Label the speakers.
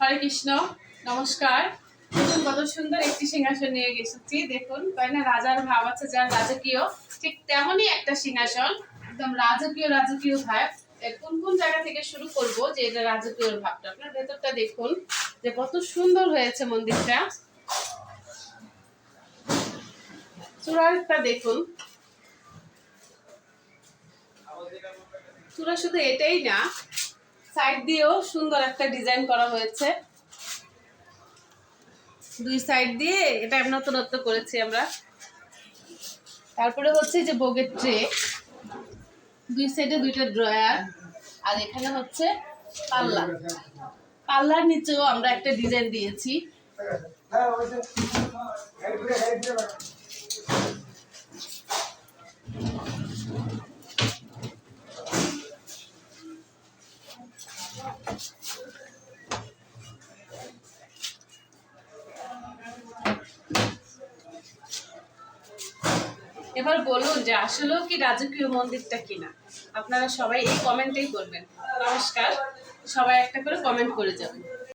Speaker 1: হরে কৃষ্ণ। নমস্কার। দেখুন কত সুন্দর একটি সিংহাসন নিয়ে এসেছি। দেখুন তাই না, রাজার ভাব আছে, যার রাজকীয়, ঠিক তেমনই একটা সিংহাসন, একদম রাজকীয় রাজকীয় ভাব। কোন কোন জায়গা থেকে শুরু করব যে এটা রাজকীয় ভাবটা? আপনার ভেতরটা দেখুন যে কত সুন্দর হয়েছে মন্দিরটা। চূড়াটা দেখুন, চূড়া শুধু এটাই না, সাইড দিয়েও সুন্দর একটা ডিজাইন করা হয়েছে। দুই সাইড দিয়ে এটা নতুনত্ব করেছি আমরা। তারপরে হচ্ছে যে ভোগের ট্রে, দুই সাইডে দুইটা ড্রয়ার, আর এখানে হচ্ছে পাল্লা। পাল্লার নিচেও আমরা একটা ডিজাইন দিয়েছি। এবার বলুন যে আসলেও কি রাজকীয় মন্দিরটা কিনা? আপনারা সবাই এই কমেন্টেই করবেন। নমস্কার, সবাই একটা করে কমেন্ট করে যাবেন।